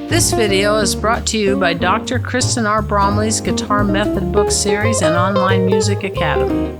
This video is brought to you by Dr. Kristen R. Bromley's Guitar Method Book Series and Online Music Academy.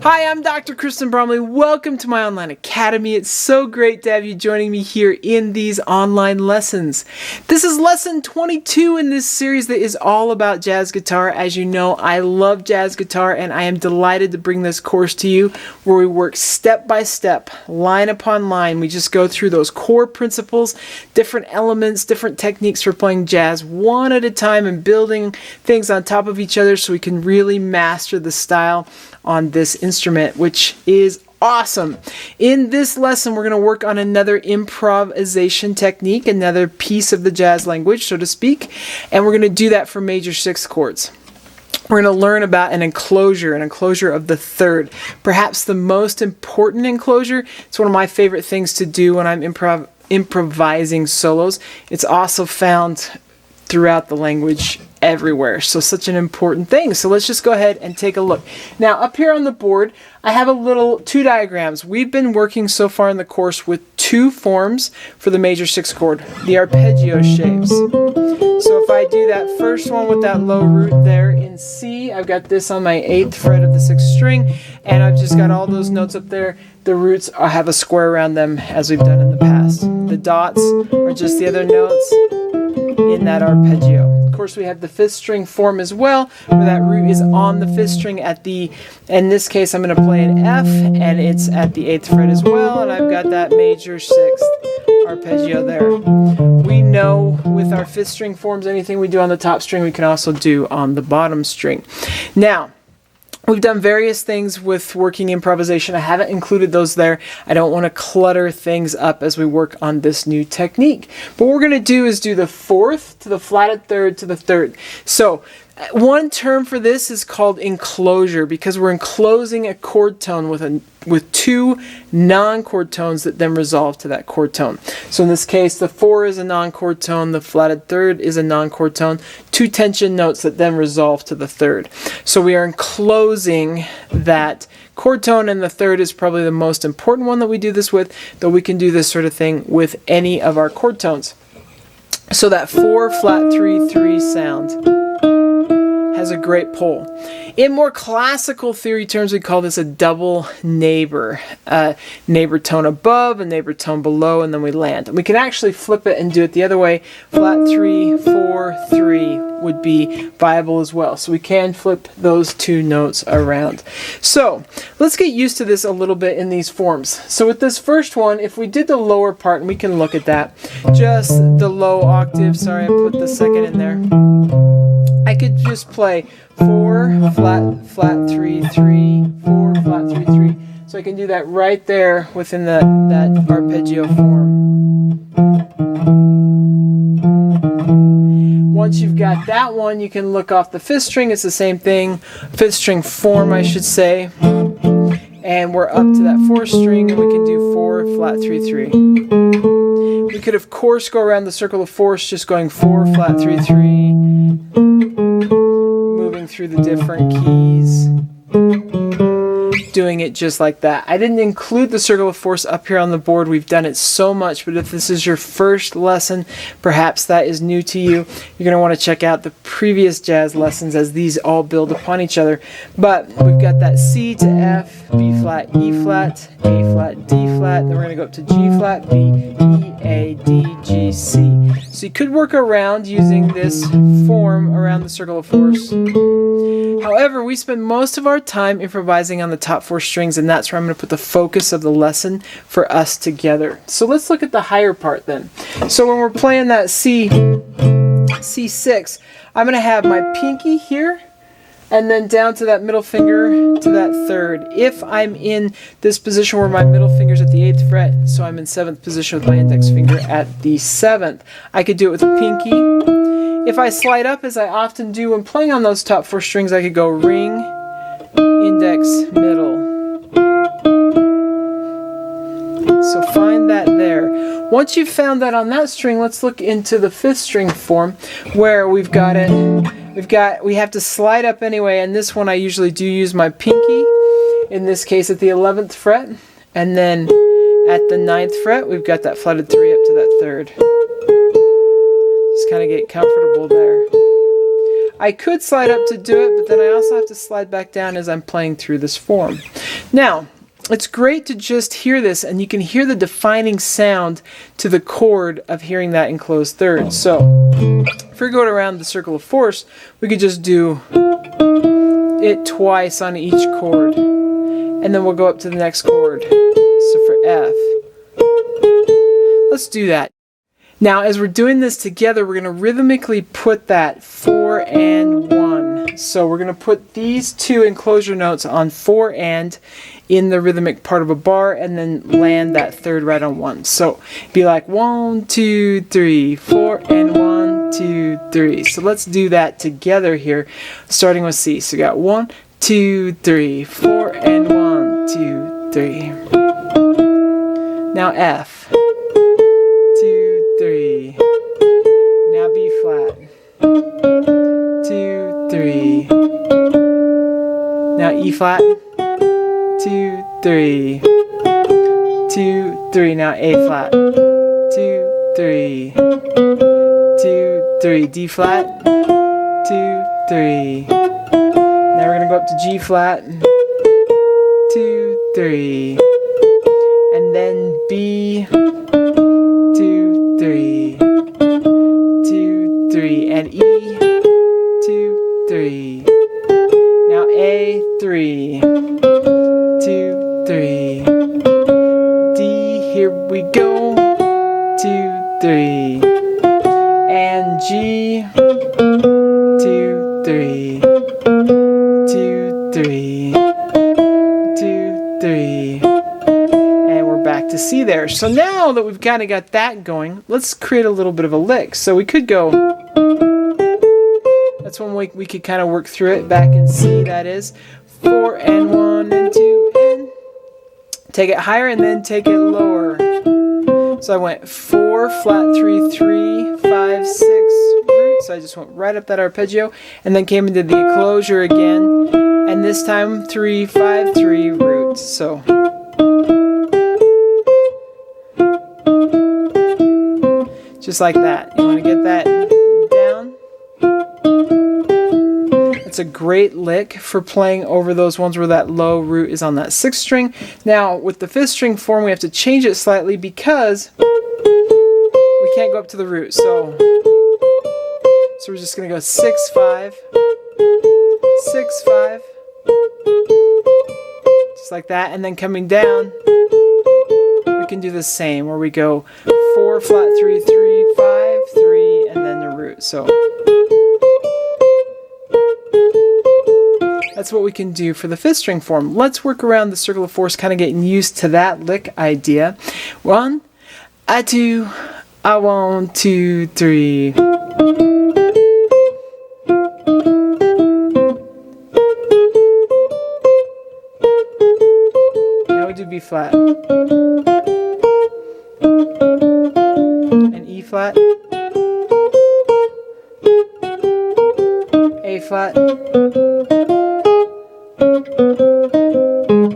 Hi, I'm Dr. Kristen Bromley. Welcome to my online academy. It's so great to have you joining me here in these online lessons. This is lesson 22 in this series that is all about jazz guitar. As you know, I love jazz guitar and I am delighted to bring this course to you where we work step by step, line upon line. We just go through those core principles, different elements, different techniques for playing jazz one at a time and building things on top of each other so we can really master the style on this instrument, which is awesome. In this lesson, we're going to work on another improvisation technique, another piece of the jazz language, so to speak, and we're going to do that for major sixth chords. We're going to learn about an enclosure of the third, perhaps the most important enclosure. It's one of my favorite things to do when I'm improvising solos. It's also found throughout the language everywhere. So such an important thing. So let's just go ahead and take a look. Now up here on the board, I have two diagrams. We've been working so far in the course with two forms for the major sixth chord, the arpeggio shapes. So if I do that first one with that low root there in C, I've got this on my 8th fret of the 6th string, and I've just got all those notes up there. The roots have a square around them as we've done in the past. The dots are just the other notes in that arpeggio. Of course, we have the 5th string form as well, where that root is on the 5th string in this case, I'm going to play an F, and it's at the 8th fret as well, and I've got that major 6th arpeggio there. We know with our 5th string forms, anything we do on the top string, we can also do on the bottom string. Now, we've done various things with working improvisation. I haven't included those there. I don't want to clutter things up as we work on this new technique. But what we're going to do is do the 4th to the flatted 3rd to the 3rd. So one term for this is called enclosure, because we're enclosing a chord tone with two non-chord tones that then resolve to that chord tone. So in this case, the 4 is a non-chord tone, the flatted 3rd is a non-chord tone, two tension notes that then resolve to the 3rd. So we are enclosing that chord tone, and the 3rd is probably the most important one that we do this with, though we can do this sort of thing with any of our chord tones. So that 4 flat 3 3 sound has a great pull. In more classical theory terms, we call this a double neighbor. Neighbor tone above, a neighbor tone below, and then we land. And we can actually flip it and do it the other way. Flat 3, 4, 3 would be viable as well. So we can flip those two notes around. So let's get used to this a little bit in these forms. So with this first one, if we did the lower part, and we can look at that, just the low octave, sorry I put the second in there, I could just play 4 flat 3 3 4 flat 3 3. So I can do that right there within that arpeggio form. Once you've got that one, you can look off the 5th string. It's the same thing, 5th string form, I should say. And we're up to that 4th string, and we can do 4 flat 3 3. We could of course go around the circle of 4ths, just going 4 flat 3 3, moving through the different keys, doing it just like that. I didn't include the circle of 4ths up here on the board. We've done it so much, but if this is your first lesson, perhaps that is new to you. You're going to want to check out the previous jazz lessons as these all build upon each other. But we've got that C to F, B flat, E flat, A flat, D flat, then we're going to go up to G flat, B, E, A, D, G, C. So you could work around using this form around the circle of 4ths. However, we spend most of our time improvising on the top 4 strings, and that's where I'm going to put the focus of the lesson for us together. So let's look at the higher part then. So when we're playing that C6, I'm going to have my pinky here, and then down to that middle finger to that 3rd. If I'm in this position where my middle finger's at the 8th fret, so I'm in 7th position with my index finger at the 7th, I could do it with a pinky. If I slide up, as I often do when playing on those top 4 strings, I could go ring, index, middle. So find that there. Once you've found that on that string, let's look into the 5th string form where we've got it. We have to slide up anyway, and this one I usually do use my pinky in this case at the 11th fret, and then at the 9th fret we've got that flatted 3 up to that 3rd. Just kind of get comfortable there. I could slide up to do it, but then I also have to slide back down as I'm playing through this form. Now, it's great to just hear this, and you can hear the defining sound to the chord of hearing that enclosed third. So, if we're going around the circle of force, we could just do it twice on each chord, and then we'll go up to the next chord. So for F, let's do that. Now, as we're doing this together, we're going to rhythmically put that 4 and 1. So we're going to put these two enclosure notes on 4 and in the rhythmic part of a bar, and then land that third right on 1. So be like 1, 2, 3, 4, and 1, 2, 3. So let's do that together here, starting with C. So we got 1, 2, 3, 4, and 1, 2, 3. Now F. 2, 3. Now B flat. 2, 3. Now E flat. 2, 3. 2, 3. Now A flat. 2, 3. 2, 3. D flat. 2, 3. Now we're gonna go up to G flat. 2, 3. And then B. 2, 3. 2, 3. And E. 2, 3. Now A. 3. 2, 3. D. Here we go. 2, 3. And G. 2, 3. 2, 3. 2, 3. And we're back to C there. So now that we've kind of got that going, let's create a little bit of a lick. So we could go, that's one way we could kind of work through it, back in C, that is. 4 and 1 and 2 and take it higher and then take it lower. So I went 4, flat 3, 3, 5, 6, root. So I just went right up that arpeggio and then came into the enclosure again. And this time 3, 5, 3, root. So just like that. You want to get that down? It's a great lick for playing over those ones where that low root is on that 6th string. Now, with the 5th string form, we have to change it slightly because we can't go up to the root. So we're just going to go 6, 5, 6, 5, just like that. And then coming down, we can do the same, where we go 4, flat 3, 3, 5, 3, and then the root. So that's what we can do for the 5th string form. Let's work around the circle of force, kind of getting used to that lick idea. 1, 2, 1, 2, 3. Now we do B flat. And E flat. A flat.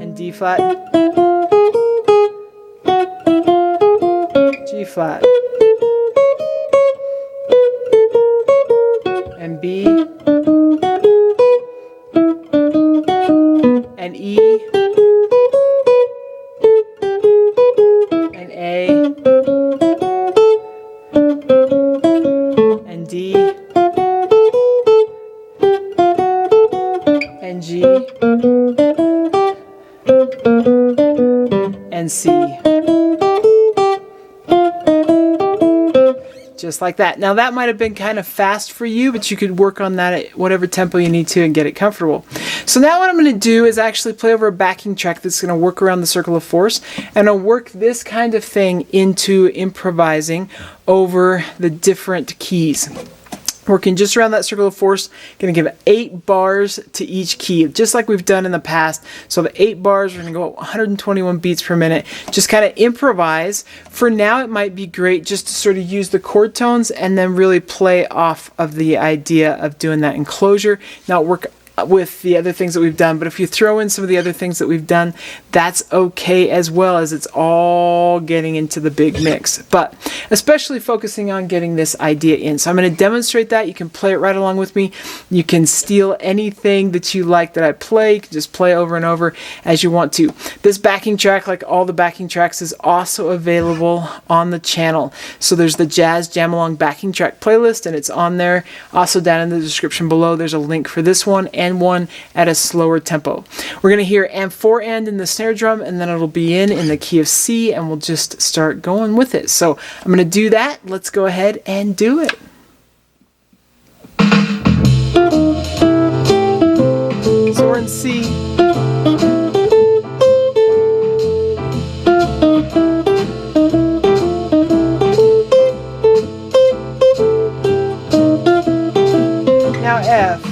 And D flat, G flat, and B, and E, and A, and D, and G, and C. Just like that. Now that might have been kind of fast for you, but you could work on that at whatever tempo you need to and get it comfortable. So now what I'm going to do is actually play over a backing track that's going to work around the circle of force, and I'll work this kind of thing into improvising over the different keys. Working just around that circle of force, going to give 8 bars to each key, just like we've done in the past. So the 8 bars, we're going to go 121 beats per minute. Just kind of improvise. For now, it might be great just to sort of use the chord tones and then really play off of the idea of doing that enclosure. Now work with the other things that we've done. But if you throw in some of the other things that we've done, that's okay as well, as it's all getting into the big mix. But especially focusing on getting this idea in. So I'm going to demonstrate that. You can play it right along with me. You can steal anything that you like that I play. You can just play over and over as you want to. This backing track, like all the backing tracks, is also available on the channel. So there's the Jazz Jam Along backing track playlist, and it's on there. Also down in the description below, there's a link for this one and one at a slower tempo. We're going to hear and 4 and in the snare drum, and then it'll be in the key of C, and we'll just start going with it. So I'm going to do that. Let's go ahead and do it. So we're in C. Now F.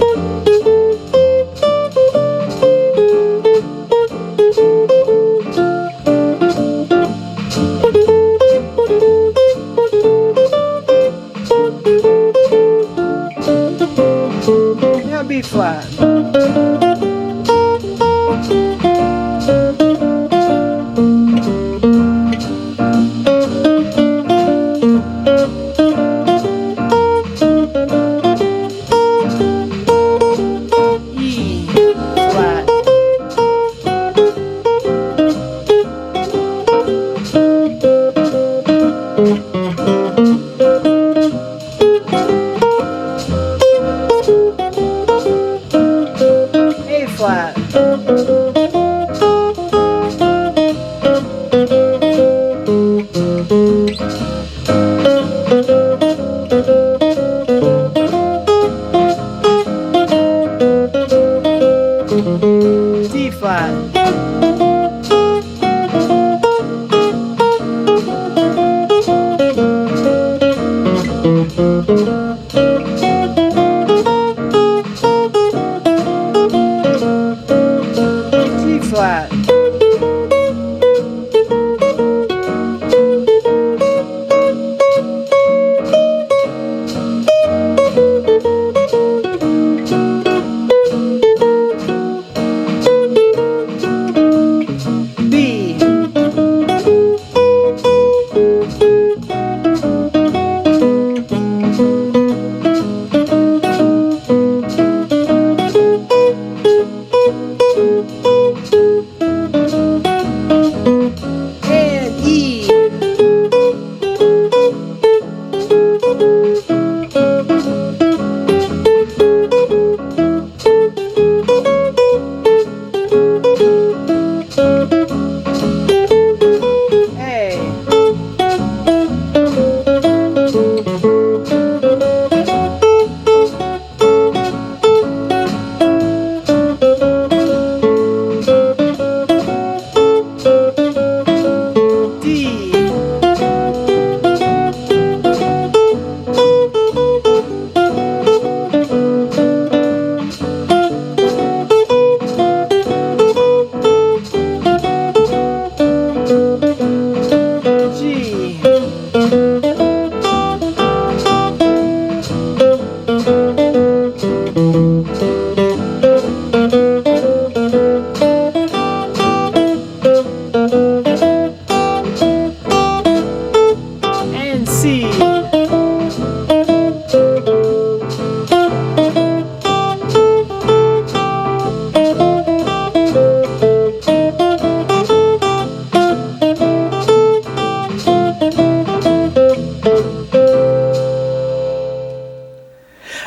Now B flat. D flat. G flat.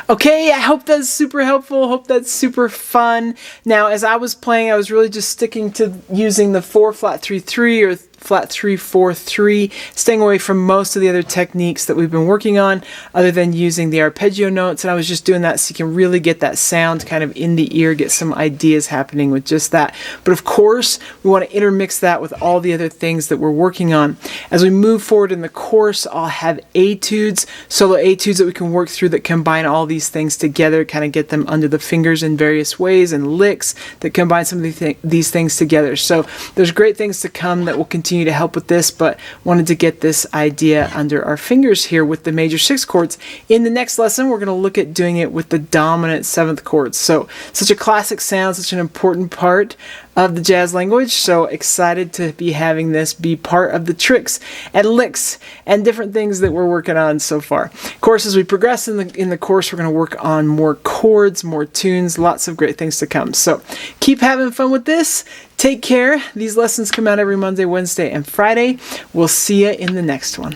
Okay, I hope that's super helpful. Hope that's super fun. Now, as I was playing, I was really just sticking to using the 4-flat-3-3 or flat 3-4-3, staying away from most of the other techniques that we've been working on other than using the arpeggio notes, and I was just doing that so you can really get that sound kind of in the ear, get some ideas happening with just that. But of course, we want to intermix that with all the other things that we're working on. As we move forward in the course, I'll have etudes, solo etudes that we can work through that combine all these things together, kind of get them under the fingers in various ways, and licks that combine some of these things together. So there's great things to come that will continue continue to help with this, but wanted to get this idea under our fingers here with the major 6 chords. In the next lesson, we're going to look at doing it with the dominant 7th chords. So such a classic sound, such an important part of the jazz language. So excited to be having this be part of the tricks and licks and different things that we're working on so far. Of course, as we progress in the course, we're going to work on more chords, more tunes, lots of great things to come. So keep having fun with this. Take care. These lessons come out every Monday, Wednesday, and Friday. We'll see you in the next one.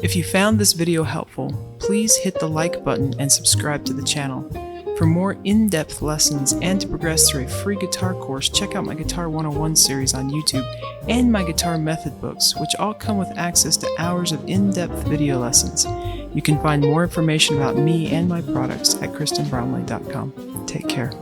If you found this video helpful, please hit the like button and subscribe to the channel. For more in-depth lessons and to progress through a free guitar course, check out my Guitar 101 series on YouTube and my guitar method books, which all come with access to hours of in-depth video lessons. You can find more information about me and my products at kristenbromley.com. Take care.